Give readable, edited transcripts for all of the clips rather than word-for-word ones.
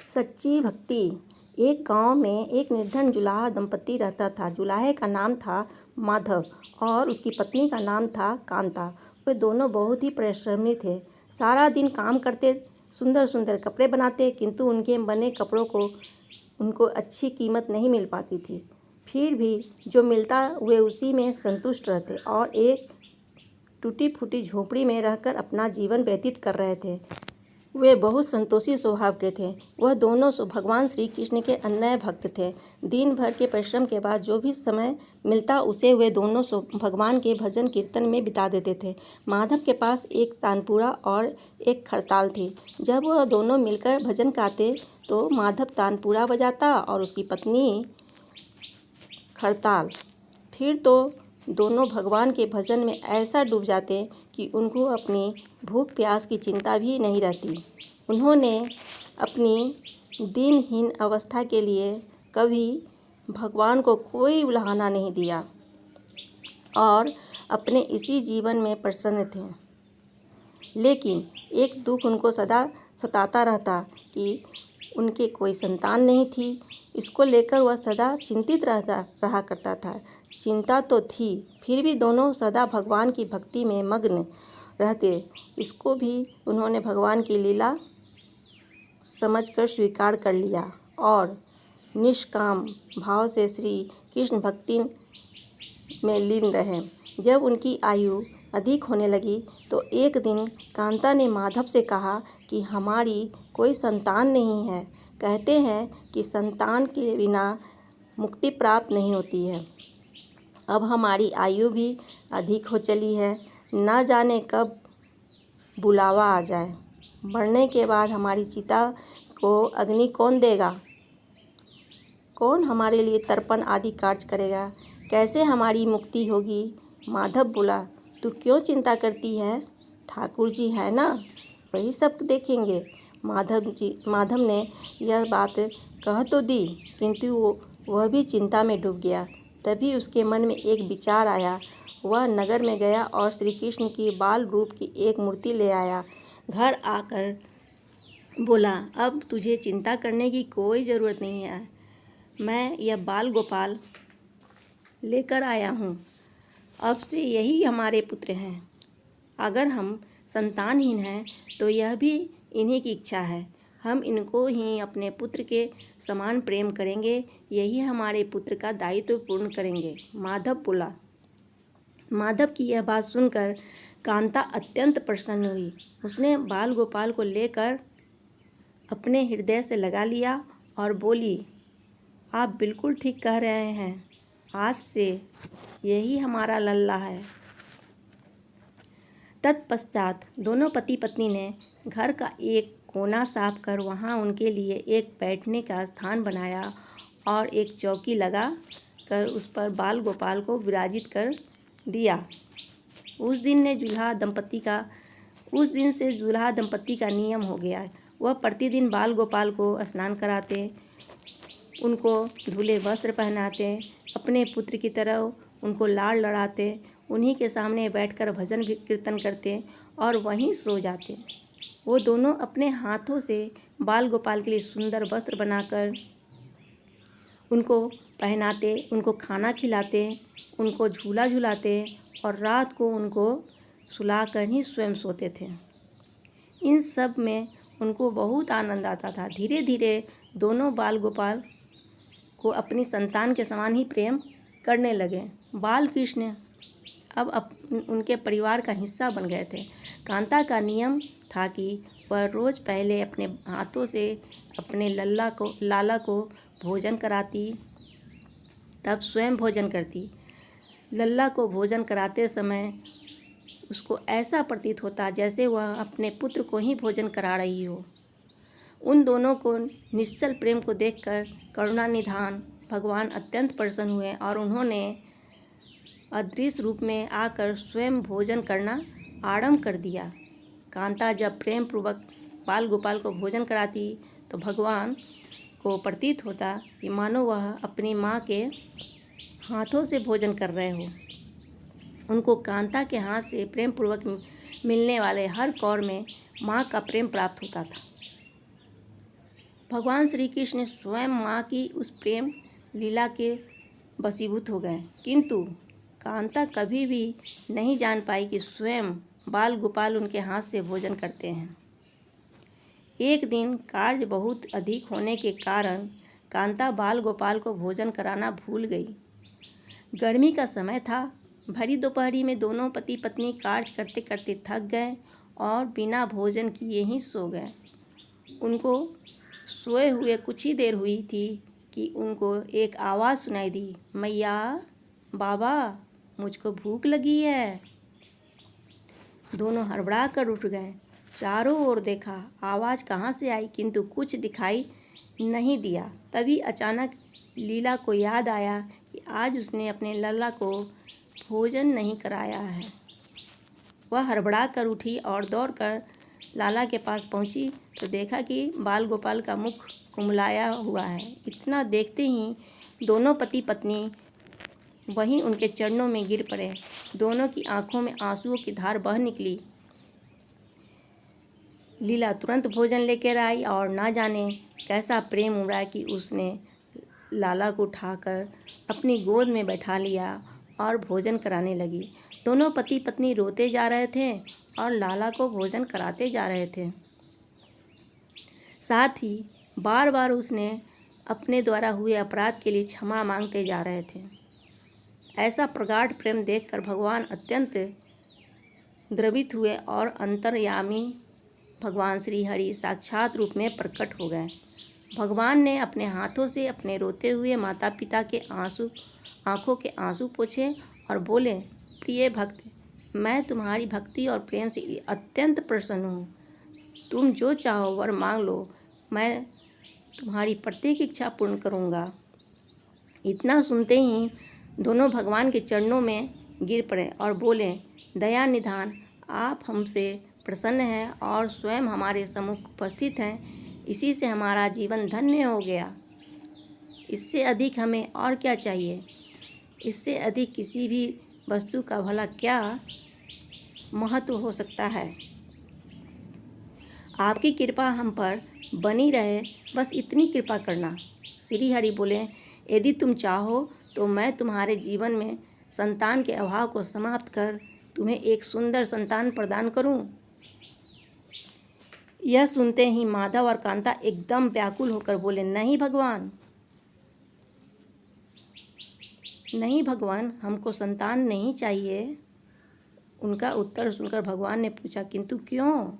सच्ची भक्ति। एक गांव में एक निर्धन जुलाहा दंपति रहता था। जुलाहे का नाम था माधव और उसकी पत्नी का नाम था कांता। वे दोनों बहुत ही परिश्रमी थे। सारा दिन काम करते, सुंदर सुंदर कपड़े बनाते, किंतु उनके बने कपड़ों को उनको अच्छी कीमत नहीं मिल पाती थी। फिर भी जो मिलता वे उसी में संतुष्ट रहते और एक टूटी फूटी झोपड़ी में रहकर अपना जीवन व्यतीत कर रहे थे। वे बहुत संतोषी स्वभाव के थे। वह दोनों भगवान श्री कृष्ण के अनन्य भक्त थे। दिन भर के परिश्रम के बाद जो भी समय मिलता उसे वे दोनों भगवान के भजन कीर्तन में बिता देते थे। माधव के पास एक तानपुरा और एक खड़ताल थी। जब वह दोनों मिलकर भजन गाते तो माधव तानपुरा बजाता और उसकी पत्नी खड़ताल। फिर तो दोनों भगवान के भजन में ऐसा डूब जाते कि उनको अपनी भूख प्यास की चिंता भी नहीं रहती। उन्होंने अपनी दीनहीन अवस्था के लिए कभी भगवान को कोई उलाहना नहीं दिया और अपने इसी जीवन में प्रसन्न थे। लेकिन एक दुख उनको सदा सताता रहता कि उनके कोई संतान नहीं थी। इसको लेकर वह सदा चिंतित रहा करता था। चिंता तो थी, फिर भी दोनों सदा भगवान की भक्ति में मग्न रहते। इसको भी उन्होंने भगवान की लीला समझकर स्वीकार कर लिया और निष्काम भाव से श्री कृष्ण भक्ति में लीन रहे। जब उनकी आयु अधिक होने लगी तो एक दिन कांता ने माधव से कहा कि हमारी कोई संतान नहीं है। कहते हैं कि संतान के बिना मुक्ति प्राप्त नहीं होती है। अब हमारी आयु भी अधिक हो चली है, न जाने कब बुलावा आ जाए। मरने के बाद हमारी चिता को अग्नि कौन देगा? कौन हमारे लिए तर्पण आदि कार्य करेगा? कैसे हमारी मुक्ति होगी? माधव बोला, तू क्यों चिंता करती है? ठाकुर जी है ना, वही सब देखेंगे। माधव ने यह बात कह तो दी, किंतु वह भी चिंता में डूब गया। तभी उसके मन में एक विचार आया। वह नगर में गया और श्री कृष्ण की बाल रूप की एक मूर्ति ले आया। घर आकर बोला, अब तुझे चिंता करने की कोई ज़रूरत नहीं है। मैं यह बाल गोपाल लेकर आया हूँ। अब से यही हमारे पुत्र हैं। अगर हम संतानहीन हैं तो यह भी इन्हीं की इच्छा है। हम इनको ही अपने पुत्र के समान प्रेम करेंगे। यही हमारे पुत्र का दायित्व पूर्ण करेंगे। माधव बोला। माधव की यह बात सुनकर कांता अत्यंत प्रसन्न हुई। उसने बाल गोपाल को लेकर अपने हृदय से लगा लिया और बोली, आप बिल्कुल ठीक कह रहे हैं। आज से यही हमारा लल्ला है। तत्पश्चात दोनों पति पत्नी ने घर का एक कोना साफ कर वहाँ उनके लिए एक बैठने का स्थान बनाया और एक चौकी लगा कर उस पर बाल गोपाल को विराजित कर दिया। उस दिन से दूल्हा दंपत्ति का नियम हो गया। वह प्रतिदिन बाल गोपाल को स्नान कराते, उनको धुले वस्त्र पहनाते, अपने पुत्र की तरह उनको लाड़ लड़ाते, उन्हीं के सामने बैठकर भजन कीर्तन करते और वहीं सो जाते। वो दोनों अपने हाथों से बाल गोपाल के लिए सुंदर वस्त्र बनाकर उनको पहनाते, उनको खाना खिलाते, उनको झूला झुलाते और रात को उनको सुलाकर ही स्वयं सोते थे। इन सब में उनको बहुत आनंद आता था। धीरे धीरे दोनों बाल गोपाल को अपनी संतान के समान ही प्रेम करने लगे। बाल कृष्ण अब उनके परिवार का हिस्सा बन गए थे। कांता का नियम था कि वह रोज़ पहले अपने हाथों से अपने लाला को भोजन कराती, तब स्वयं भोजन करती। लल्ला को भोजन कराते समय उसको ऐसा प्रतीत होता जैसे वह अपने पुत्र को ही भोजन करा रही हो। उन दोनों को निश्चल प्रेम को देखकर करुणानिधान भगवान अत्यंत प्रसन्न हुए और उन्होंने अदृश्य रूप में आकर स्वयं भोजन करना आरंभ कर दिया। कांता जब प्रेम पूर्वक बाल गोपाल को भोजन कराती तो भगवान को प्रतीत होता कि मानो वह अपनी माँ के हाथों से भोजन कर रहे हो। उनको कांता के हाथ से प्रेम पूर्वक मिलने वाले हर कौर में माँ का प्रेम प्राप्त होता था। भगवान श्री कृष्ण स्वयं माँ की उस प्रेम लीला के वशीभूत हो गए, किंतु कांता कभी भी नहीं जान पाई कि स्वयं बाल गोपाल उनके हाथ से भोजन करते हैं। एक दिन कार्य बहुत अधिक होने के कारण कांता बाल गोपाल को भोजन कराना भूल गई। गर्मी का समय था। भरी दोपहरी में दोनों पति पत्नी कार्य करते करते थक गए और बिना भोजन किए ही सो गए। उनको सोए हुए कुछ ही देर हुई थी कि उनको एक आवाज़ सुनाई दी, मैया, बाबा, मुझको भूख लगी है। दोनों हड़बड़ा कर उठ गए। चारों ओर देखा, आवाज़ कहाँ से आई, किंतु कुछ दिखाई नहीं दिया। तभी अचानक लीला को याद आया कि आज उसने अपने लल्ला को भोजन नहीं कराया है। वह हड़बड़ा कर उठी और दौड़कर लाला के पास पहुंची तो देखा कि बाल गोपाल का मुख कुम्हलाया हुआ है। इतना देखते ही दोनों पति पत्नी वहीं उनके चरणों में गिर पड़े। दोनों की आंखों में आंसुओं की धार बह निकली। लीला तुरंत भोजन लेकर आई और ना जाने कैसा प्रेम उमड़ा कि उसने लाला को उठाकर अपनी गोद में बैठा लिया और भोजन कराने लगी। दोनों पति पत्नी रोते जा रहे थे और लाला को भोजन कराते जा रहे थे। साथ ही बार बार उसने अपने द्वारा हुए अपराध के लिए क्षमा मांगते जा रहे थे। ऐसा प्रगाढ़ प्रेम देखकर भगवान अत्यंत द्रवित हुए और अंतर्यामी भगवान श्री हरि साक्षात रूप में प्रकट हो गए। भगवान ने अपने हाथों से अपने रोते हुए माता पिता के आंखों के आंसू पोंछे और बोले, प्रिय भक्त, मैं तुम्हारी भक्ति और प्रेम से अत्यंत प्रसन्न हूँ। तुम जो चाहो वर मांग लो, मैं तुम्हारी प्रत्येक इच्छा पूर्ण करूँगा। इतना सुनते ही दोनों भगवान के चरणों में गिर पड़े और बोले, दया निधान, आप हमसे प्रसन्न हैं और स्वयं हमारे सम्मुख उपस्थित हैं। इसी से हमारा जीवन धन्य हो गया। इससे अधिक हमें और क्या चाहिए? इससे अधिक किसी भी वस्तु का भला क्या महत्व हो सकता है? आपकी कृपा हम पर बनी रहे, बस इतनी कृपा करना। श्री हरि बोले, यदि तुम चाहो तो मैं तुम्हारे जीवन में संतान के अभाव को समाप्त कर तुम्हें एक सुंदर संतान प्रदान करूं। यह सुनते ही माधव और कांता एकदम व्याकुल होकर बोले, नहीं भगवान, नहीं भगवान, हमको संतान नहीं चाहिए। उनका उत्तर सुनकर भगवान ने पूछा, किंतु क्यों?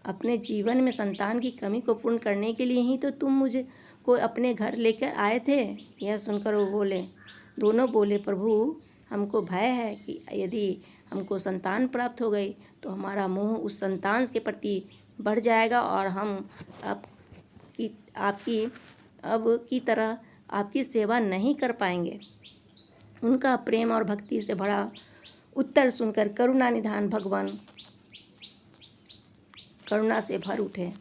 अपने जीवन में संतान की कमी को पूर्ण करने के लिए ही तो तुम मुझे को अपने घर लेकर आए थे। यह सुनकर वो बोले, दोनों बोले, प्रभु, हमको भय है कि यदि हमको संतान प्राप्त हो गई तो हमारा मोह उस संतान के प्रति बढ़ जाएगा और हम अब की तरह आपकी सेवा नहीं कर पाएंगे। उनका प्रेम और भक्ति से भरा उत्तर सुनकर करुणा निधान भगवान करुणा से भर उठे।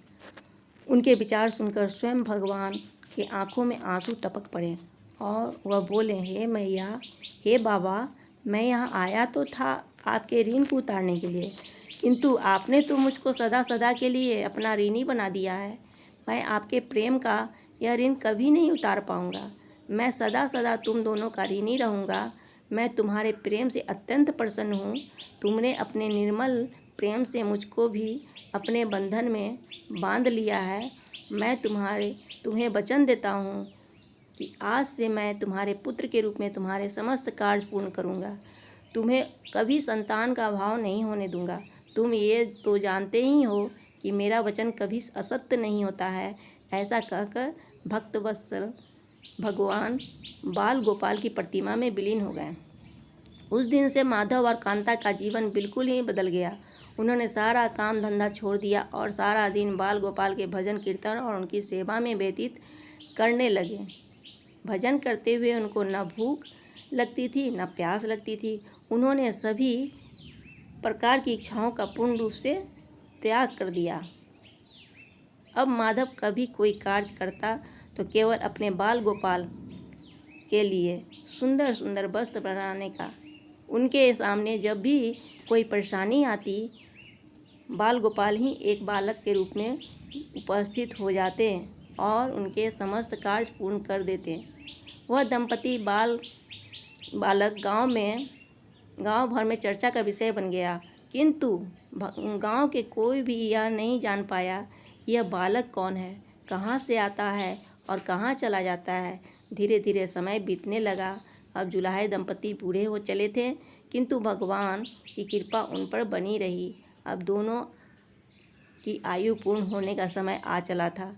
उनके विचार सुनकर स्वयं भगवान के आंखों में आंसू टपक पड़े और वह बोले, हे मैया, हे बाबा, मैं यहाँ आया तो था आपके ऋण को उतारने के लिए, किंतु आपने तो मुझको सदा सदा के लिए अपना ऋणी बना दिया है। मैं आपके प्रेम का यह ऋण कभी नहीं उतार पाऊँगा। मैं सदा सदा तुम दोनों का ऋणी रहूँगा। मैं तुम्हारे प्रेम से अत्यंत प्रसन्न हूँ। तुमने अपने निर्मल प्रेम से मुझको भी अपने बंधन में बांध लिया है। मैं तुम्हें वचन देता हूँ कि आज से मैं तुम्हारे पुत्र के रूप में तुम्हारे समस्त कार्य पूर्ण करूँगा। तुम्हें कभी संतान का अभाव नहीं होने दूँगा। तुम ये तो जानते ही हो कि मेरा वचन कभी असत्य नहीं होता है। ऐसा कहकर भक्तवत्सल भगवान बाल गोपाल की प्रतिमा में विलीन हो गए। उस दिन से माधव और कांता का जीवन बिल्कुल ही बदल गया। उन्होंने सारा काम धंधा छोड़ दिया और सारा दिन बाल गोपाल के भजन कीर्तन और उनकी सेवा में व्यतीत करने लगे। भजन करते हुए उनको न भूख लगती थी न प्यास लगती थी। उन्होंने सभी प्रकार की इच्छाओं का पूर्ण रूप से त्याग कर दिया। अब माधव कभी कोई कार्य करता तो केवल अपने बाल गोपाल के लिए सुंदर सुंदर वस्त्र बनाने का। उनके सामने जब भी कोई परेशानी आती, बाल गोपाल ही एक बालक के रूप में उपस्थित हो जाते और उनके समस्त कार्य पूर्ण कर देते। वह दंपति बालक गांव भर में चर्चा का विषय बन गया, किंतु गांव के कोई भी यह नहीं जान पाया यह बालक कौन है, कहाँ से आता है और कहाँ चला जाता है। धीरे धीरे समय बीतने लगा। अब जुलाहे दंपति बूढ़े हो चले थे, किंतु भगवान की कृपा उन पर बनी रही। अब दोनों की आयु पूर्ण होने का समय आ चला था।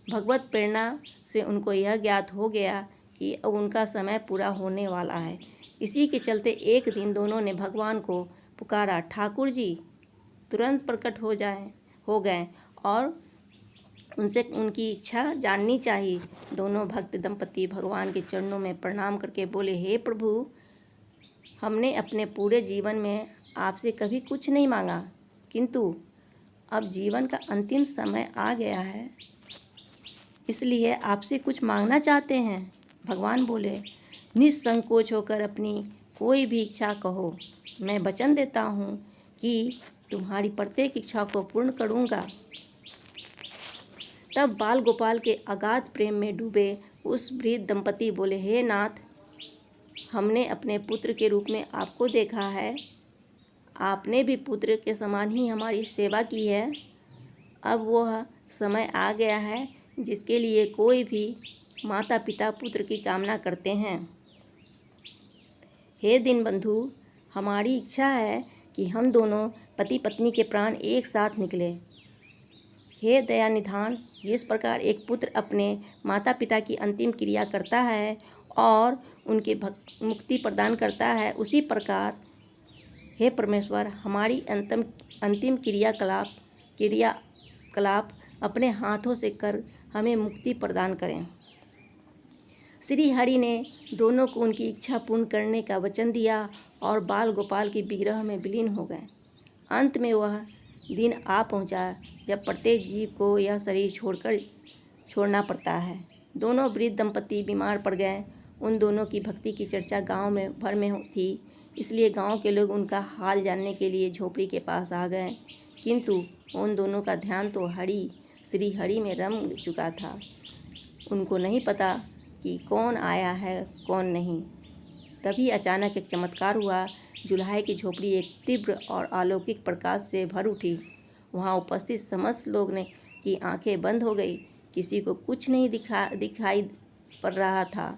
भगवत प्रेरणा से उनको यह ज्ञात हो गया कि अब उनका समय पूरा होने वाला है। इसी के चलते एक दिन दोनों ने भगवान को पुकारा, ठाकुर जी तुरंत प्रकट हो गए और उनसे उनकी इच्छा जाननी चाहिए। दोनों भक्त दंपति भगवान के चरणों में प्रणाम करके बोले, हे प्रभु, हमने अपने पूरे जीवन में आपसे कभी कुछ नहीं मांगा, किंतु अब जीवन का अंतिम समय आ गया है, इसलिए आपसे कुछ मांगना चाहते हैं। भगवान बोले, निसंकोच होकर अपनी कोई भी इच्छा कहो, मैं वचन देता हूँ कि तुम्हारी प्रत्येक इच्छा को पूर्ण करूँगा। तब बाल गोपाल के अगाध प्रेम में डूबे उस वृद्ध दंपति बोले, हे नाथ, हमने अपने पुत्र के रूप में आपको देखा है, आपने भी पुत्र के समान ही हमारी सेवा की है। अब वह समय आ गया है जिसके लिए कोई भी माता पिता पुत्र की कामना करते हैं। हे दीनबंधु, हमारी इच्छा है कि हम दोनों पति पत्नी के प्राण एक साथ निकले। हे दयानिधान, जिस प्रकार एक पुत्र अपने माता पिता की अंतिम क्रिया करता है और उनके मुक्ति प्रदान करता है, उसी प्रकार हे परमेश्वर, हमारी अंतिम क्रियाकलाप अपने हाथों से कर हमें मुक्ति प्रदान करें। श्री हरि ने दोनों को उनकी इच्छा पूर्ण करने का वचन दिया और बाल गोपाल की विग्रह में विलीन हो गए। अंत में वह दिन आ पहुंचा जब प्रत्येक जीव को यह शरीर छोड़ना पड़ता है। दोनों वृद्ध दंपति बीमार पड़ गए। उन दोनों की भक्ति की चर्चा गांव भर में थी, इसलिए गांव के लोग उनका हाल जानने के लिए झोपड़ी के पास आ गए, किंतु उन दोनों का ध्यान तो श्री हरि में रम चुका था। उनको नहीं पता कि कौन आया है कौन नहीं। तभी अचानक एक चमत्कार हुआ। जुलाहे की झोपड़ी एक तीव्र और अलौकिक प्रकाश से भर उठी। वहाँ उपस्थित समस्त लोग की आंखें बंद हो गई। किसी को कुछ नहीं दिखाई पड़ रहा था।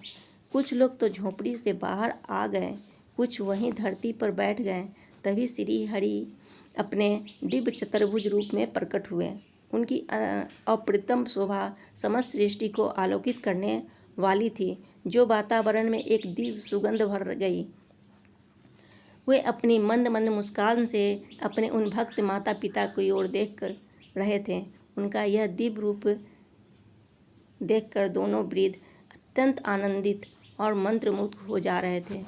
कुछ लोग तो झोपड़ी से बाहर आ गए, कुछ वहीं धरती पर बैठ गए। तभी श्री हरि अपने दिव्य चतुर्भुज रूप में प्रकट हुए। उनकी अप्रतिम शोभा समस्त सृष्टि को आलोकित करने वाली थी, जो वातावरण में एक दिव्य सुगंध भर गई। वे अपनी मंद मंद मुस्कान से अपने उन भक्त माता पिता की ओर देख कर रहे थे। उनका यह दिव्य रूप देखकर दोनों वृद्ध अत्यंत आनंदित और मंत्रमुग्ध हो जा रहे थे।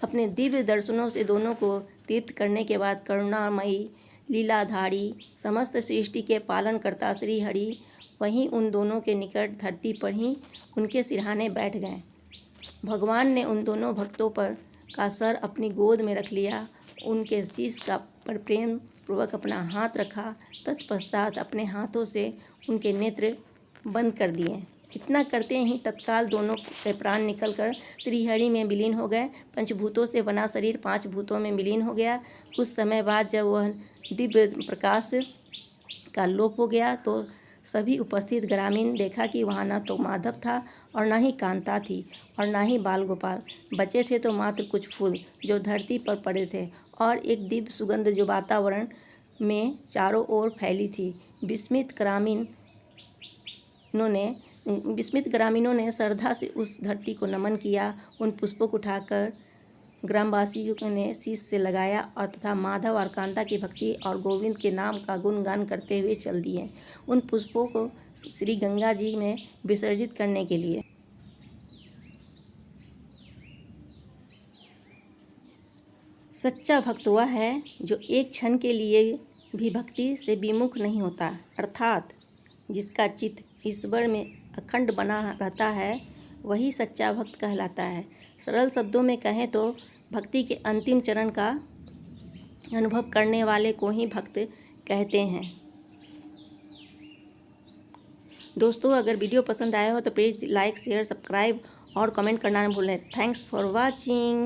अपने दिव्य दर्शनों से दोनों को तृप्त करने के बाद करुणामयी लीलाधारी समस्त सृष्टि के पालनकर्ता श्री हरि वहीं उन दोनों के निकट धरती पर ही उनके सिरहाने बैठ गए। भगवान ने उन दोनों भक्तों का सर अपनी गोद में रख लिया, उनके शीश पर प्रेम पूर्वक अपना हाथ रखा। तत्पश्चात अपने हाथों से उनके नेत्र बंद कर दिए। इतना करते ही तत्काल दोनों के प्राण निकलकर श्रीहरि में विलीन हो गए। पंचभूतों से बना शरीर 5 भूतों में विलीन हो गया। कुछ समय बाद जब वह दिव्य प्रकाश का लोप हो गया तो सभी उपस्थित ग्रामीण देखा कि वहाँ न तो माधव था और न ही कांता थी और न ही बाल गोपाल। बचे थे तो मात्र कुछ फूल जो धरती पर पड़े थे और एक दिव्य सुगंध जो वातावरण में चारों ओर फैली थी। विस्मित ग्रामीणों ने श्रद्धा से उस धरती को नमन किया। उन पुष्पों को उठाकर ग्रामवासियों ने शीश से लगाया और तथा माधव और कांता की भक्ति और गोविंद के नाम का गुणगान करते हुए चल दिए उन पुष्पों को श्री गंगा जी में विसर्जित करने के लिए। सच्चा भक्त वह है जो एक क्षण के लिए भी भक्ति से विमुख नहीं होता, अर्थात जिसका चित्त ईश्वर में अखंड बना रहता है, वही सच्चा भक्त कहलाता है। सरल शब्दों में कहें तो भक्ति के अंतिम चरण का अनुभव करने वाले को ही भक्त कहते हैं। दोस्तों अगर वीडियो पसंद आया हो तो प्लीज़ लाइक शेयर सब्सक्राइब और कमेंट करना न भूलें। Thanks for watching.